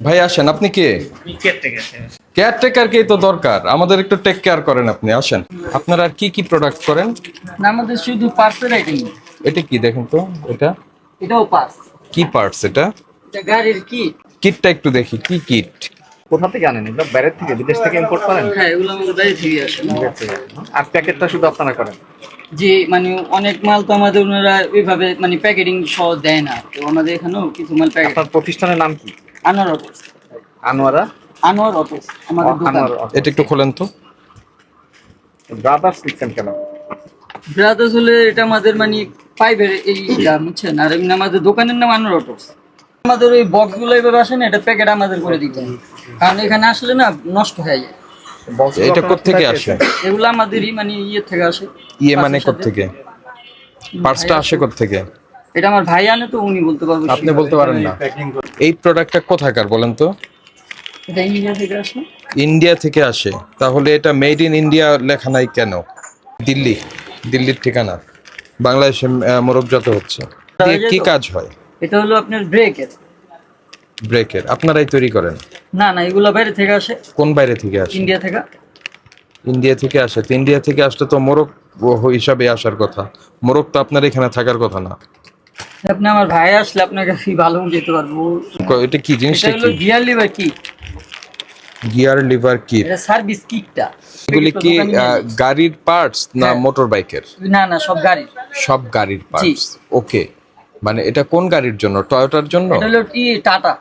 ভাই আসেন, আপনি কে? কেয়ারটেকারকেই তো দরকার আমাদের, একটু টেক কেয়ার করেন আপনি। আসেন, আপনারা আর কি কি প্রোডাক্ট করেন? না, আমাদের শুধু পার্সেল আইটেম। এটা কি দেখেন তো, এটা এটাও পার্স। কি পার্টস? এটা এটা গাড়ির কি? কিটটা একটু দেখি, কি কিট? কোথা থেকে আনেন? এগুলো বাইরের থেকে, বিদেশ থেকে ইম্পোর্ট করেন? হ্যাঁ, এগুলো আমাদের বাইরে থেকে আসে। বিদেশ থেকে। আর প্যাকেটটা শুধু আপনারা করেন? যে মানে অনেক মাল তো আমাদের ওনারা ওইভাবে মানে প্যাকেটিং সহ দেয় না, তো আমাদের এখানেও কিছু মাল প্যাকেট। আপনার প্রতিষ্ঠানের নাম কি? আনোয়ার অটোস। আনোয়ারা আনোয়ার অটোস আমাদের দোকান। আনোয়ার এটা একটু খোলেন তো। ব্রাদার্স লিখছেন কেন? ব্রাদার্স হলে এটা আমাদের মানে পাইপের এইটা বুঝছেন, আর এমনি আমাদের দোকানের নাম আনোয়ার অটোস। আমাদের ওই বক্স গুলো এইভাবে আসে না, এটা প্যাকেট আমাদের করে দিতে হবে, কারণ এখানে আসলে না নষ্ট হয়ে যায়। এটা কোত্থেকে আসে? এগুলো আমাদেরই মানে ইয়ে থেকে আসে। ইয়ে মানে কোত্থেকে? পার্টসটা আসে কোত্থেকে? এটা আমার ভাই আনে, তো উনি বলতে পারবো। আপনি বলতে পারেন না। এই প্রোডাক্টটা কোথাকার বলেন তো? এটা ইন্ডিয়া থেকে আসে। ইন্ডিয়া থেকে আসে? তাহলে এটা মেড ইন ইন্ডিয়া লেখা নাই কেন? দিল্লি, দিল্লির ঠিকানা। বাংলাদেশে মোড়কজাত হচ্ছে। দিয়ে কি কাজ হয়? এটা হলো আপনার ব্রেকের। ব্রেকের আপনারাই তৈরি করেন? না না, এগুলো বাইরে থেকে আসে। কোন বাইরে থেকে আসে? ইন্ডিয়া থেকে। ইন্ডিয়া থেকে আসে? তো ইন্ডিয়া থেকে আসলে তো মোড়ক হিসাবে আসার কথা, মোড়ক তো আপনার এখানে থাকার কথা না। আপনি আমার ভাই আসলে আপনাকে ভালো যেতে পারবো। এটা কি জিনিসটা? এটা হলো কি গিয়ার লিভার কি? Gear liver kit? এটা সার্ভিস কিটটা। এগুলি কি গাড়ির পার্টস না মোটর বাইকের? না না, সব গাড়ির। সব গাড়ির পার্টস। ওকে, মানে এটা কোন গাড়ির জন্য? টয়োটার জন্য? এটা হলো কি টাটা।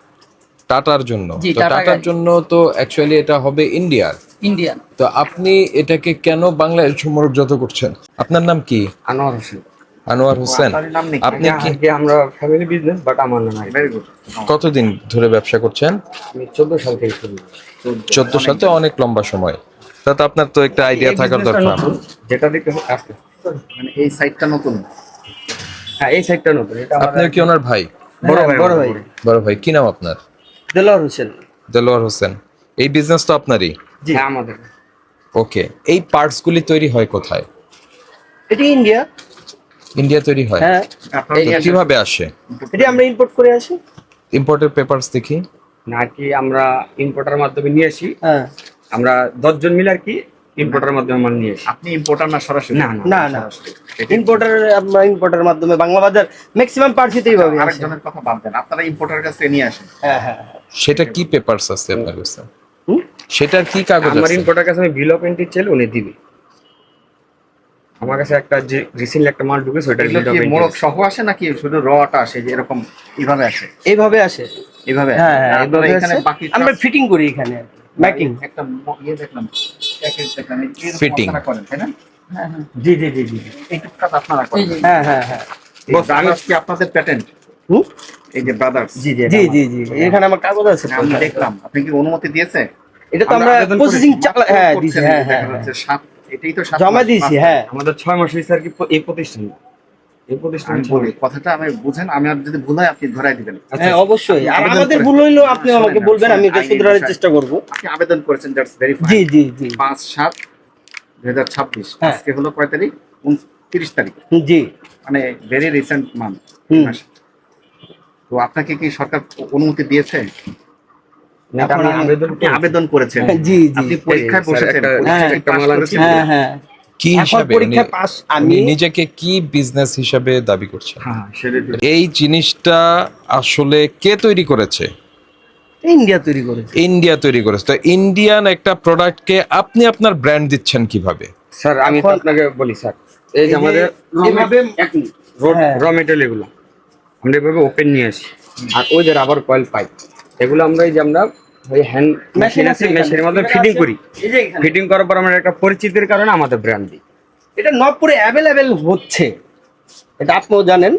টাটার জন্য? জি, তো টাটা টাটার গাড়ি। জন্য তো অ্যাকচুয়ালি এটা হবে ইন্ডিয়ার। ইন্ডিয়ান। তো আপনি এটাকে কেন বাংলাদেশ মোড়কজাত করছেন? আপনার নাম কি? আনোয়ার হোসেন। আনোয়ার হোসেন। আপনার নাম নেই? আপনি কি? আগে আমরা ফ্যামিলি বিজনেস, বাট আমার নাম নাই। Very good. কতদিন ধরে ব্যবসা করছেন? আমি 14 সাল থেকে শুরু করি। 14 সাল তো অনেক লম্বা সময়। তাতে আপনার তো একটা আইডিয়া এই থাকার business-টা দরকার। নতুন, যেটা দেখতে আসছে, মানে এই সাইডটা নতুন। হ্যাঁ, এই সাইডটা নতুন। এটা আপনিও কি ওনার ভাই? বড় ভাই। বড় ভাই। বড় ভাই, কি নাম আপনার? দেলোয়ার হোসেন। দেলোয়ার হোসেন। এই বিজনেস তো আপনারই? জি, হ্যাঁ, আমাদের। ওকে, এই পার্টস গুলি তৈরি হয় কোথায়? এটা ইন্ডিয়া। ইন্ডিয়া তৈরি হয়? হ্যাঁ, আপনার তো কিভাবে আসে? এটা আমরা ইম্পোর্ট করে আসি। ইম্পোর্টের পেপারস দেখি। নাকি আমরা ইম্পোর্টার মাধ্যমে নিয়ে আসি। হ্যাঁ। আমরা 10 জন মিলে আর কি ইম্পোর্টার মাধ্যমে মাল নিয়ে আসি। আপনি ইম্পোর্টার না সরাসরি? না না না, আমরা ইম্পোর্টার মাধ্যমে বাংলা বাজার ম্যাক্সিমাম পার্সিতেই পাবে। আরেকজনের কথা বাদ দেন, আপনারা ইম্পোর্টার কাছে নিয়ে আসেন। হ্যাঁ হ্যাঁ। সেটা কি পেপারস আছে আপনার কাছে? সেটার কি কাগজ আমার আছে? ইম্পোর্টার কাছে আমি বিল অফ এন্ট্রি চাইলে উনি দিবে। আমার কাছে একটা যে রিসেন্টলি একটা মাল ঢুকেছে ওইটার এগুলো বিল অফ কি এন্ট্রি। মোড়ক সহ আসে নাকি শুধু রটা আসে, যে এরকম এইভাবে আসে? এইভাবে আসে। এইভাবে আসে? হ্যাঁ হ্যাঁ, আর আপনারা এইভাবে এখানে আসে। বাকি আমরা ফিটিং করি এখানে, ম্যাকিং। একটা ইয়ে দেখলাম, প্যাকেজ দেখলাম, এরকম Fitting. আপনারা করেন তাই না? হ্যাঁ হ্যাঁ। জি জি জি জি। এইটুকু কাজ আপনারা এই করেন? যে, হ্যাঁ হ্যাঁ হ্যাঁ। ব্রাদার্স কি আপনাদের প্যাটেন্ট? এই যে ব্রাদার্স, জি জি জি জি জি, এখানে আমার কাগজ আছে। আমি দেখলাম, আপনি কি অনুমতি দিয়েছে? এটা তো আমরা আবেদন প্রসেসিং করেছি। চালা, হ্যাঁ দিছি, হ্যাঁ হ্যাঁ দেখা হ্যাঁ। যাচ্ছে এটাই তো 7 জমা মাস, দিয়েছি, 5 হ্যাঁ। আমাদের 6 মাস হয়েছে আর কি এই প্রতিষ্ঠান। এই প্রতিষ্ঠান আমি বলি কথাটা, আমি বুঝেন, আমি আর যদি ভুল হয় আপনি ধরাই দিবেন। হ্যাঁ অবশ্যই, আর আবেদন আমাদের করে- ভুল হইলো আপনি শোনেন আমাকে না, বলবেন, আমি এটা শোনেন, শুধরানোর আইনি চেষ্টা করব। আপনি আবেদন করেছেন, দ্যাটস ভেরি ফাইন। জি জি জি 5/7/2026, হ্যাঁ। আজকে হলো কয় তারিখ? 29 তারিখ, জি। মানে ভেরি রিসেন্ট মান্থ। হুম। তো আপনাকে কি সরকার অনুমতি দিয়েছে? আমি আবেদন আপনি আবেদন করেছেন, জি জি। আপনি পরীক্ষায় স্যার, বসেছেন, একটা- পরীক্ষায় একটা পাস মাল করেছেন। হ্যাঁ হ্যাঁ। কি এখন হিসাবে পরীক্ষা পাস আমি উনি নিজেকে কি বিজনেস হিসাবে দাবি করছেন? হ্যাঁ, সেটা এই জিনিসটা আসলে কে তৈরি করেছে? ইন্ডিয়া তৈরি করেছি। ইন্ডিয়া তৈরি করেছে। তো ইন্ডিয়ান একটা প্রোডাক্টকে আপনি আপনার ব্র্যান্ড দিচ্ছেন কিভাবে? স্যার আমি তো এখন- আপনাকে বলি স্যার, এই যে আমাদের এইভাবে হ্যাঁ। র মেটেরিয়াল এগুলো আমরা এভাবে ওপেন নিয়ে আসি। আর ওই যে রাবার কয়েল পাইপ, এগুলো আমরা এই যে আমরা ওই হ্যান্ড মেশিন আছে, মেশিনের মধ্যে ফিটিং করি। এই যে এখানে। ফিটিং করার পর আমরা একটা পরিচিতির কারণে আমাদের ব্র্যান্ড দিই। এটা নবপুরে অ্যাভেলেবেল হচ্ছে, এটা আপনিও জানেন,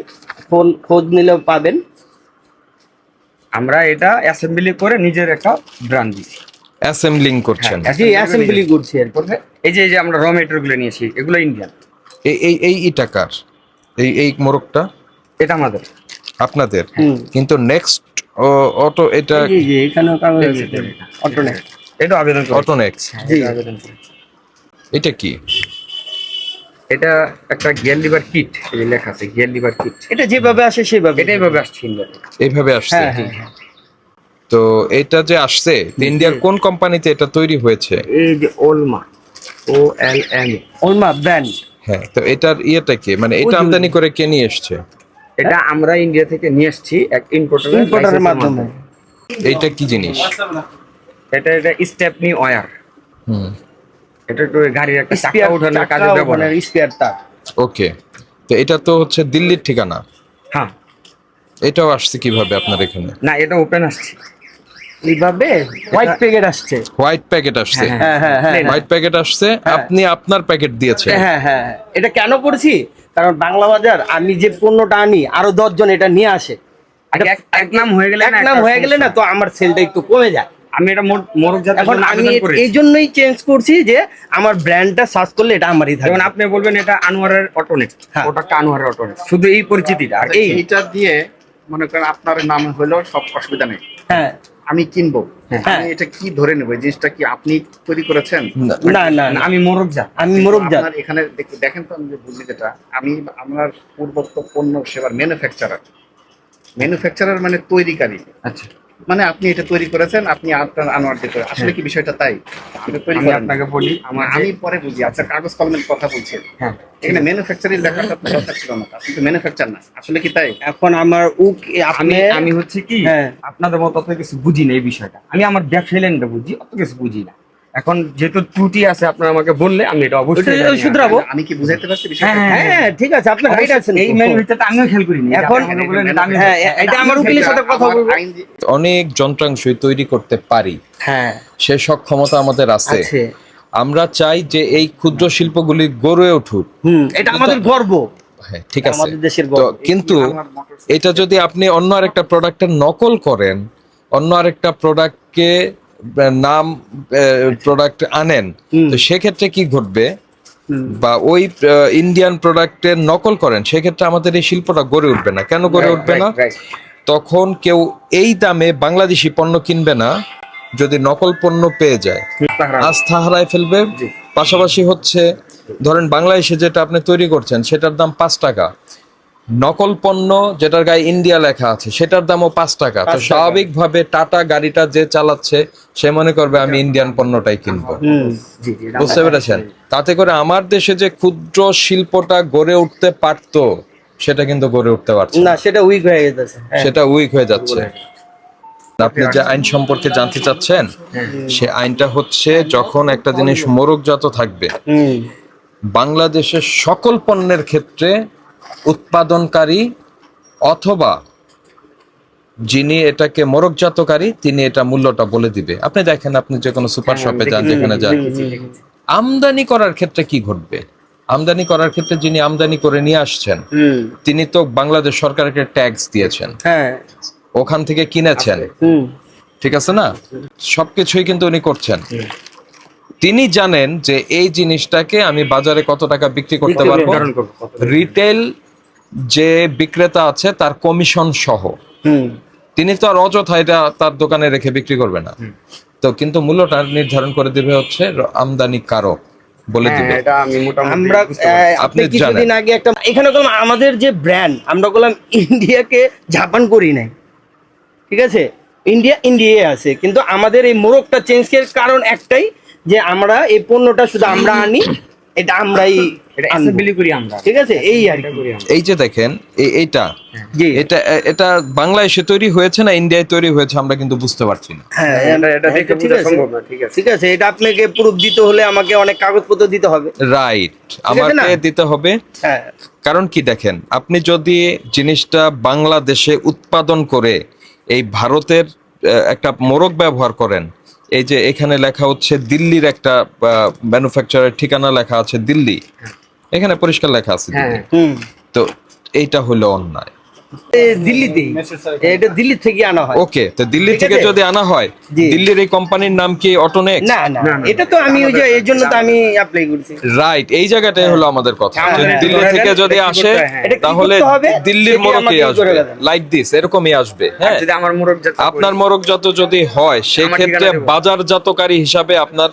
ফোন খোঁজ নিলেও পাবেন। আমরা এটা অ্যাসেম্বলি করে নিজের একটা ব্র্যান্ড দিই। অ্যাসেম্বলিং করছেন? হ্যাঁ, জি, অ্যাসেম্বলি করছি আর কি। এই যে আমরা র মেটেরিয়াল গুলো নিয়েছি, এগুলো ইন্ডিয়ান। এই এই এই ইটাকার এই মোড়কটা এটা আমাদের। আপনাদের? হুম। কিন্তু নেক্সট অটো, এটা জি জি, এখানেও কাগজ আছে, অটোনেক। এটা আবেদন করি। অটোনেক্স। জি। এটা আবেদন করি। এটা কি? এটা একটা গিয়ার লিভার কিট, এই লেখা আছে গিয়ার লিভার কিট। এটা যেভাবে আসে সেভাবে। এটা এইভাবে আসছে ইন্ডিয়াতে। এইভাবে আসছে? হ্যাঁ হ্যাঁ হ্যাঁ। তো এটা যে আসছে ইন্ডিয়ার কোন কোম্পানিতে এটা তৈরি হয়েছে? এই যে ওলমা, OLM, ওলমা ব্র্যান্ড। হ্যাঁ, তো এটার ইয়েটা কি, মানে এটা আমদানি করে কে নিয়ে এসছে? এটা আমরা ইন্ডিয়া থেকে নিয়ে এসেছি এক ইম্পোর্টারের মাধ্যমে। এইটা কি জিনিস? এটা স্টেপনি ওয়্যার। হুম, এটা তো গাড়ির একটা চাকা ওঠানোর কাজে ব্যবহার হয়। স্পেয়ার তার। ওকে। তো এটা তো হচ্ছে দিল্লির ঠিকানা, হ্যাঁ, এটাও আসছে কিভাবে আপনার এখানে? না এটা ওপেন আসছে। এইভাবে হোয়াইট প্যাকেট আসছে। হোয়াইট প্যাকেট আসছে, হ্যাঁ হ্যাঁ হ্যাঁ হোয়াইট প্যাকেট আসছে, আপনি আপনার প্যাকেট দিয়েছেন। হ্যাঁ হ্যাঁ হ্যাঁ। এটা কেন করছি, কারণ বাংলা বাজার আমি যে পণ্যটা আনি আরো 10 জন এটা নিয়ে আসে। আগে এক নাম হয়ে গেলে এক নাম হয়ে গেলে না তো আমার সেলটা একটু কমে যায়। আমি এটা মোরগ জাতের এখন জন্য আমি আবেদন করেছি। এই জন্যই চেঞ্জ করছি যে আমার ব্র্যান্ডটা সার্চ করলে এটা আমারই যেমন থাকবে। আপনি বলবেন এটা আনোয়ারের অটোনেক্স, হ্যাঁ। ওটা আনোয়ারের অটোনেক্স, শুধু এই পরিচিতিটা। আর এই এইটা দিয়ে মনে করেন আপনার নাম হলো সব অসুবিধা নেই, হ্যাঁ আমি কিনবো, হ্যাঁ। আমি এটা কি ধরে নেবো? এই জিনিসটা কি আপনি তৈরি করেছেন? না না না, না, আমি মোরগ জাত। আমি মোরগ জাত। আপনার এখানে দেখেন তো, আমি যে বুঝলি যেটা, আমি আমার পূর্বত্ব পণ্য সেবার ম্যানুফ্যাকচারার মানে তৈরিকারী। আচ্ছা, মানে আপনি এটা তৈরি করেছেন, আপনি আপনার আনোয়ার দিয়ে তৈরি। আসলে কি বিষয়টা তাই? আপনি তৈরি আমি করেন? আপনাকে বলি, আমার আমি পরে বুঝি। আচ্ছা, কাগজ কলমের কথা বলছেন, হ্যাঁ, এখানে ম্যানুফ্যাকচারিং লেখাটা আপনার দরকার ছিল না, আপনি তো ম্যানুফ্যাকচার না, আসলে কি তাই? এখন আমার আপনি আমি হচ্ছে কি, হ্যাঁ। আপনাদের মতো অত কিছু বুঝি না এই বিষয়টা। আমি আমার ব্যবসায়ী লাইনটা বুঝি, অত কিছু বুঝি না। এখন যেহেতু ত্রুটি আছে আপনারা আমাকে বললে আমি এটা অবশ্যই ওটা জানি। শুধরাবো। আমি কি বুঝাইতে পারছি বিষয়টা? হ্যাঁ, হ্যাঁ, হ্যাঁ ঠিক আছে, আপনার রাইট আছে। এই ম্যানুফ্যাকচারটা আমিও খেয়াল করিনি। এখন হ্যাঁ এটা আমার উকিলের সাথে কথা আমার বলবো। আইন যে- অনেক যন্ত্রাংশই তৈরি করতে পারি, হ্যাঁ সে সক্ষমতা আমাদের আছে। আছে। আমরা চাই যে এই ক্ষুদ্র শিল্পগুলি গড়ে উঠুক। এটা আমাদের গর্ব। হ্যাঁ, ঠিক আছে। আমাদের দেশের তো গর্ব। কিন্তু এটা যদি আপনি অন্য আরেকটা প্রোডাক্টের নকল করেন, অন্য আরেকটা প্রোডাক্টকে নাম প্রোডাক্ট আনেন, তো সেক্ষেত্রে কি ঘটবে? বা ওই ইন্ডিয়ান প্রোডাক্টের নকল করেন, সেক্ষেত্রে আমাদের এই শিল্পটা গড়ে উঠবে না। কেন গড়ে উঠবে না? Right. তখন কেউ এই দামে বাংলাদেশি পণ্য কিনবে না যদি নকল পণ্য পেয়ে যায়, আস্থা হারায় ফেলবে। পাশাপাশি হচ্ছে ধরেন বাংলাদেশে যেটা আপনি তৈরি করছেন সেটার দাম 5 টাকা, নকল পণ্য যেটার গায়ে ইন্ডিয়া লেখা আছে সেটার দামও 5 টাকা। তো স্বাভাবিকভাবে টাটা গাড়িটা যে চালাচ্ছে সে মনে করবে আমি ইন্ডিয়ান পণ্যটাই কিনবো। জি, জি, বুঝতে পেরেছেন? তাতে করে আমার দেশে যে ক্ষুদ্র শিল্পটা গড়ে উঠতে পারতো সেটা কিন্তু গড়ে উঠতে পারছে না না, সেটা উইক হয়ে গেছে। সেটা উইক হয়ে যাচ্ছে। আপনি যে আইন সম্পর্কে জানতে চাচ্ছেন, সে আইনটা হচ্ছে যখন একটা জিনিস মোড়কজাত থাকবে, বাংলাদেশের সকল পণ্যের ক্ষেত্রে উৎপাদনকারী অথবা যিনি এটাকে মোড়কজাতকারী তিনি এটা মূল্যটা বলে দিবে। আপনি দেখেন, আপনি যে কোনো সুপার শপে যান, যেখানে যান, আমদানি করার ক্ষেত্রে কি ঘটবে? আমদানি করার ক্ষেত্রে যিনি আমদানি করে নিয়ে আসছেন তিনি তো বাংলাদেশ সরকারকে ট্যাক্স দিয়েছেন, হ্যাঁ ওখান থেকে কিনেছেন, ঠিক আছে না? সবকিছুই কিন্তু উনি করছেন। তিনি জানেন যে এই জিনিসটাকে আমি বাজারে কত টাকা বিক্রি করতে পারবো, রিটেল যে বিক্রেতা আছে তার কমিশন সহ। তিনি তো আর অযথা এটা তার দোকানে রেখে বিক্রি করবে না। তো কিন্তু মূল্যটা নির্ধারণ করে দিবে হচ্ছে আমদানিকারক বলে দিবে। এটা আমি মোটামুটি আমরা আপনি আপনি কিছুদিন আগে একটা এখানে বললাম আমাদের যে ব্র্যান্ড, আমরা বললাম ইন্ডিয়াকে জাপান করি নাই, ঠিক আছে? ইন্ডিয়ায় আছে, কিন্তু আমাদের এই মোড়কটা চেঞ্জের কারণ একটাই যে আমরা এই পণ্যটা শুধু আমরা আনি, এটা আমরাই এটা আনবো। অ্যাসেম্বলি করি আমরা। ঠিক আছে, এই আর কি। এই যে দেখেন এইটা জি এটা বাংলাদেশে তৈরি হয়েছে না ইন্ডিয়ায় তৈরি হয়েছে আমরা কিন্তু বুঝতে পারছি না। হ্যাঁ এটা দেখে ঠিক বোঝা আছে, সম্ভব না, ঠিক আছে। ঠিক আছে। এটা আপনাকে প্রুফ দিতে হলে আমাকে অনেক কাগজপত্র দিতে হবে। রাইট, আছে না? আমাকে দিতে হবে। হ্যাঁ কারণ কি দেখেন, আপনি যদি জিনিসটা বাংলাদেশে উৎপাদন করে এই ভারতের একটা মোড়ক ব্যবহার করেন, এই যে এখানে লেখা হচ্ছে দিল্লির একটা ম্যানুফ্যাকচারের ঠিকানা লেখা আছে দিল্লি, এখানে পরিষ্কার লেখা আছে দিল্লি। তো এইটা হলো অন্যায়। দিল্লিতেই, এটা দিল্লি থেকে আনা হয়। ওকে, তো দিল্লি ঠিক থেকে আছে? যদি আনা হয়, জি। দিল্লির এই কোম্পানির নাম কি অটোনেক্স? না না এটা তো আমি ওই যে এর জন্য তো আমি অ্যাপ্লাই করছি। রাইট, এই জায়গাটাই হলো আমাদের কথা। হ্যাঁ, যদি হ্যাঁ, দিল্লি হ্যাঁ, থেকে এটা যদি কি আসে করতে হয়? এটা কি তাহলে করতে হবে? দিল্লির সেটি মোড়কে আমাকে আসবে, করে দেন। লাইক দিস, এরকমই আসবে। আর হ্যাঁ, যদি আমার মোরগ জাত আপনার মোড়কজাত যদি হয় সেক্ষেত্রে ঠিকানা দেবো। বাজারজাতকারী হিসাবে আপনার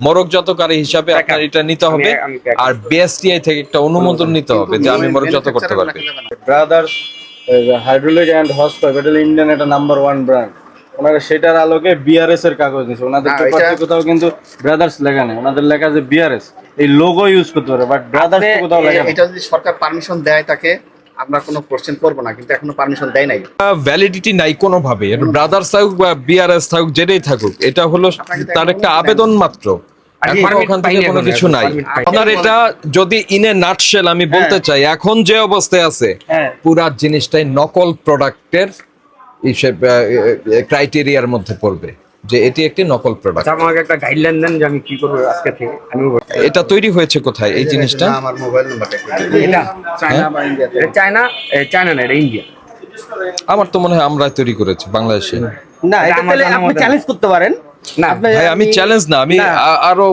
মোড়কজাতকারী হিসাবে আপনার এটা নিতে হবে, আমি pack আর বিএসটিআই থেকে একটা অনুমোদন নিতে হবে যে আমি মোড়কজাত করতে পারবো। Brothers hydraulic and horse pipe, এটা ইন্ডিয়ান একটা নাম্বার 1 ব্র্যান্ড। ওনারা সেটার আলোকে বিআরএস এর কাগজ দিচ্ছে, ওনাদের না, পেপারসে এটা- কোথাও কিন্তু ব্রাদার্স লেখা নেই, ওনাদের লেখা আছে বিআরএস, এই লোগো ইউজ করতে পারে, বাট ব্রাদার্স তো কোথাও লেখা নেই। এটা যদি সরকার পারমিশন দেয় তাকে আমরা কোনো কোশ্চেন করবো না, কিন্তু এখনো পারমিশন দেয় নাই। ভ্যালিডিটি নাই কোনোভাবে, এটা ব্রাদার্স থাকুক বা বিআরএস থাকুক যেটাই থাকুক, এটা হলো তার একটা আবেদন মাত্র। এখন permit ওখান থেকে পাইনি কোনো এখনো, কিছু এখন নাই। permit পাইনি। আপনার এটা যদি ইনে নাটশেল আমি বলতে চাই, এখন যে অবস্থায় আছে হ্যাঁ। পুরা জিনিসটাই নকল প্রোডাক্টের ক্রাইটেরিয়ার মধ্যে পড়বে, যে এটি একটি নকল প্রোডাক্ট। আচ্ছা, আমাকে একটা গাইডলাইন দেন যে আমি কি করবো আজকে থেকে। আমি এটা তৈরি হয়েছে কোথায় এই জিনিসটা? আমার মোবাইল নাম্বারটা এটা চায়না বা ইন্ডিয়া এটা চায়না না, এটা ইন্ডিয়া। আমার তো মনে হয় আমরা তৈরি করেছি বাংলাদেশে। না, এটা এটা আমার তাহলে জানা আপনি মতে চ্যালেঞ্জ করতে পারেন। না ভাই আমি চ্যালেঞ্জ না, আমি না। আরো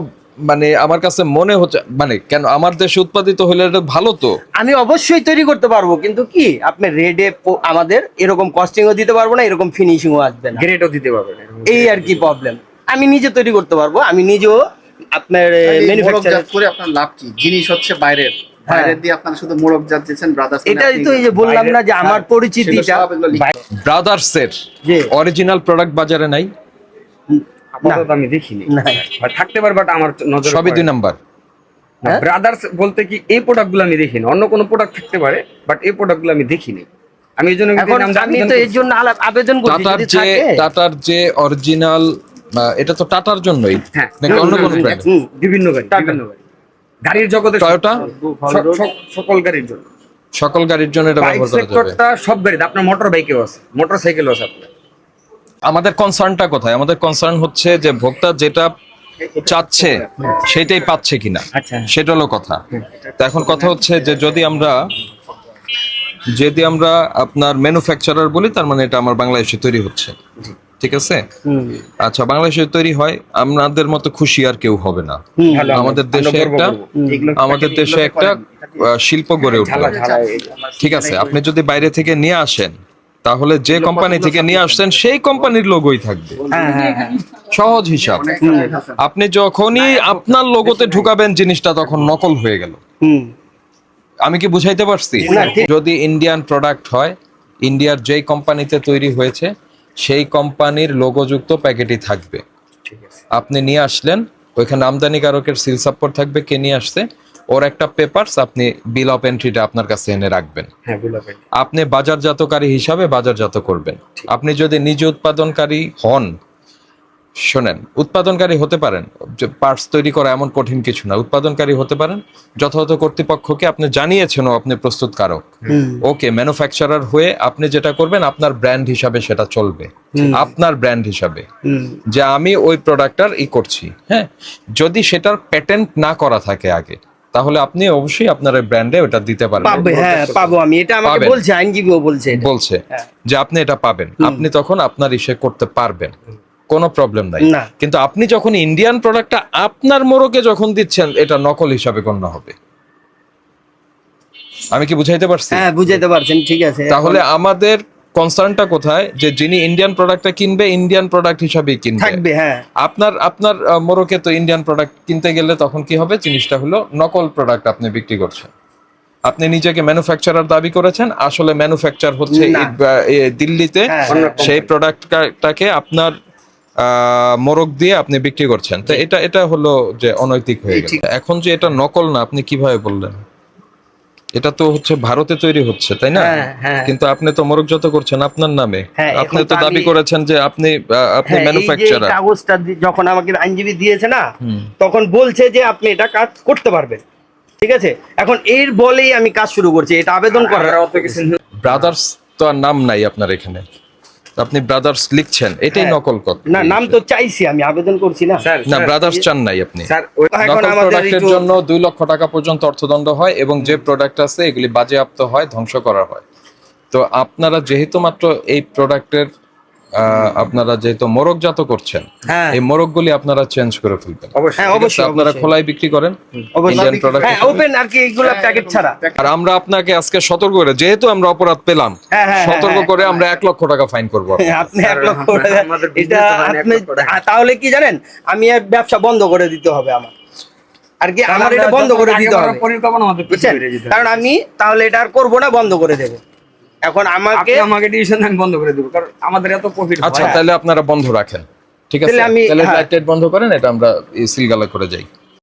মানে আমার কাছে মনে হচ্ছে মানে কেন আমার দেশে উৎপাদিত হলে এটা ভালো তো। আমি অবশ্যই তৈরি করতে পারবো, কিন্তু কি আপনি রেডে আমাদের এরকম কস্টিংও দিতে পারবো না, এরকম ফিনিশিংও আসবে না, গ্রেডও দিতে পারবেন এরকম। এই আর কি প্রবলেম। আমি নিজে তৈরি করতে পারবো, আমি নিজেও আপনার ম্যানুফ্যাকচার। মোড়কজাত করে আপনার লাভ কি? জিনিস হচ্ছে বাইরের, বাইরের দিয়ে আপনার শুধু মোড়কজাত দিচ্ছেন ব্রাদার্স। এটাই তো এই যে বললাম না যে আমার পরিচিতিটা ব্রাদার্সের জি। অরিজিনাল প্রোডাক্ট বাজারে নাই, আপাতত আমি দেখিনি, নাই। আর থাকতে পারে বাট আমার নজরে সবই 2 নাম্বার। হ্যাঁ? ব্রাদার্স বলতে কি এই প্রোডাক্টগুলো আমি দেখিনি, অন্য কোনো প্রোডাক্ট থাকতে পারে বাট এই প্রোডাক্টগুলো আমি দেখিনি। আমি এই জন্য এখন আমি তো এর জন্য আবেদন করছি টাটার যদি যে থাকে। টাটার যে অরিজিনাল, এটা তো টাটার জন্যই হ্যাঁ, নাকি অন্য কোনো ব্র্যান্ড? হুম, বিভিন্ন গাড়ি, বিভিন্ন গাড়ি, গাড়ির জগতে টয়োটা সকল গাড়ির জন্য। সকল গাড়ির জন্য এটা বাইক ব্যবহার করা যাবে। সেক্টরটা সব গাড়িতে, আপনার মোটর বাইকেও আছে, মোটর সাইকেলও আছে আপনার। আমাদের কনসার্নটা কোথায়? আমাদের কনসার্ন হচ্ছে যে ভোক্তা যেটা চাচ্ছে সেটাই পাচ্ছে কিনা, আচ্ছা। সেটা হলো কথা। তো এখন কথা হচ্ছে যে যদি আমরা আপনার ম্যানুফ্যাকচারার বলি, তার মানে এটা আমার বাংলাদেশে তৈরি হচ্ছে, ঠিক আছে? আচ্ছা, বাংলাদেশে তৈরি হয়, আমাদের মতো খুশি আর কেউ হবে না। ভালো, আমাদের আমরা দেশে গর্ব একটা করবো। আমাদের দেশে একটা শিল্প গড়ে উঠলো, ঝালা ঝালা ঠিক আছে? আপনি যদি বাইরে থেকে নিয়ে আসেন, তাহলে যে কোম্পানি থেকে নিয়ে আসছেন সেই কোম্পানির লোগোই থাকবে। সহজ হিসাব। আপনি যখনই আপনার লোগোতে ঢুকাবেন জিনিসটা, তখন নকল হয়ে গেল। হুম, আমি কি বুঝাইতে পারছি? না, ঠিক। যদি ইন্ডিয়ান প্রোডাক্ট হয়, ইন্ডিয়ার যেই কোম্পানিতে তৈরি হয়েছে সেই কোম্পানির লোগোযুক্ত প্যাকেটই থাকবে। আপনি নিয়ে আসলেন, ওইখানে আমদানিকারকের সিল সাপ্পর থাকবে, কে নিয়ে আসছে, ওর একটা পেপারস, আপনি বিল অফ এন্ট্রিটা আপনার কাছে এনে রাখবেন। হ্যাঁ, বুঝলাম। আপনি বাজারজাতকারী হিসাবে বাজারজাত করবেন। আপনি যদি নিজে উৎপাদনকারী হন, শোনেন, উৎপাদনকারী হতে পারেন, যে পার্টস তৈরি করা এমন কঠিন কিছু না, উৎপাদনকারী হতে পারেন। যথাযথ কর্তৃপক্ষকে আপনি জানিয়েছেন আপনি প্রস্তুতকারক, ওকে, ম্যানুফ্যাকচারার হয়ে আপনি যেটা করবেন আপনার ব্র্যান্ড হিসাবে সেটা চলবে, আপনার ব্র্যান্ড হিসাবে, যে আমি ওই প্রোডাক্টটার করছি। হ্যাঁ, যদি সেটার প্যাটেন্ট না করা থাকে আগে, তাহলে আপনি অবশ্যই আপনার ব্র্যান্ডে ওটা দিতে পারবেন। পাবে, হ্যাঁ পাবো আমি, এটা আমাকে পাবেন। বলছে, আইনজীবীও বলছে এটা। বলছে হ্যাঁ। যে আপনি এটা পাবেন, আপনি তখন আপনার ইসে করতে পারবেন, কোনো প্রবলেম নাই। না। কিন্তু আপনি যখন ইন্ডিয়ান প্রোডাক্টটা আপনার মোড়কে যখন দিচ্ছেন, এটা নকল হিসাবে গণ্য হবে। আমি কি বুঝাইতে পারছি? হ্যাঁ, বুঝাইতে পারছেন, ঠিক আছে। তাহলে আমাদের কনসার্নটা কোথায়? যে যিনি ইন্ডিয়ান প্রোডাক্টটা কিনবে, ইন্ডিয়ান প্রোডাক্ট হিসাবেই কিনবে। থাকবে, হ্যাঁ। আপনার মোড়কে তো ইন্ডিয়ান প্রোডাক্ট কিনতে গেলে তখন কি হবে? জিনিসটা হলো নকল প্রোডাক্ট আপনি বিক্রি করছেন। আপনি নিজেকে ম্যানুফ্যাকচারার দাবি করেছেন, আসলে ম্যানুফ্যাকচার হচ্ছে না। দিল্লিতে, হ্যাঁ, সেই প্রোডাক্টটাকে আপনার মোড়ক দিয়ে আপনি বিক্রি করছেন। তো এটা হলো যে অনৈতিক হয়ে গেল। এখন যে এটা নকল না, আপনি কিভাবে বললেন? এটা তো হচ্ছে ভারতে তৈরি হচ্ছে, তাই না? হ্যাঁ, হ্যাঁ। কিন্তু আপনি তো মোড়কজাত করছেন আপনার নামে। হ্যাঁ, আপনি এখন তো তো দাবি আমি- করেছেন যে আপনি হ্যাঁ, এই যে ম্যানুফ্যাকচারার। কাগজটা যখন আমাকে আইনজীবী দিয়েছে না, তখন বলছে যে আপনি এটা কাজ করতে পারবেন, ঠিক আছে? এখন এর বলেই আমি কাজ শুরু করছি, এটা আবেদন করার। অত কিছু ব্রাদার্স তো আর নাম নাই আপনার এখানে, আপনি ব্রাদার্স লিখছেন, এটাই হ্যাঁ। নকল কথা। না, নাম তো চাইছি, আমি আবেদন করছি না। স্যার, না, ব্রাদার্স চান নাই আপনি। স্যার এখন নকল আমাদের প্রোডাক্টের একটু- জন্য 2 লক্ষ টাকা পর্যন্ত অর্থদণ্ড হয়, এবং যে প্রোডাক্ট আছে এগুলি বাজেয়াপ্ত হয়, ধ্বংস করা হয়। তো আপনারা যেহেতু মাত্র এই প্রোডাক্টের আপনারা যেহেতু মোড়কজাত করছেন, হ্যাঁ। এই মোড়কগুলি আপনারা চেঞ্জ করে ফেলবেন। অবশ্যই। হ্যাঁ, ঠিক আছে? অবশ্যই, আপনারা অবশ্যই। খোলাই বিক্রি করেন অবশ্যই। Indian product. হ্যাঁ, ওপেন আর কি, এইগুলা প্যাকেট ছাড়া। আর আমরা আপনাকে আজকে সতর্ক করে, যেহেতু আমরা অপরাধ পেলাম, হ্যাঁ, হ্যাঁ, সতর্ক হ্যাঁ, করে আমরা 1 লক্ষ টাকা ফাইন করবো। আপনি 1 লক্ষ আমাদের টাকা, business এটা তো মানে 1 আপনি লক্ষ টাকা। তাহলে কি জানেন, আমি আর ব্যবসা বন্ধ করে দিতে হবে আমার, আর কি আমার এটা বন্ধ করে দিতে হবে, পরিকল্পনা আমাদের বুঝছেন? কারণ আমি তাহলে এটা আর করবো না, বন্ধ করে দেবো। এখন আপনি আমাকে ডিভিশন আমি বন্ধ করে দেবো, কারণ আমাদের এত প্রফিট আচ্ছা তাহলে আপনারা বন্ধ রাখেন, ঠিক আছে? তাহলে আমি- তাহলে হ্যাঁ। লাইট টাইট বন্ধ করেন, এটা আমরা সিলগালা করে যাই।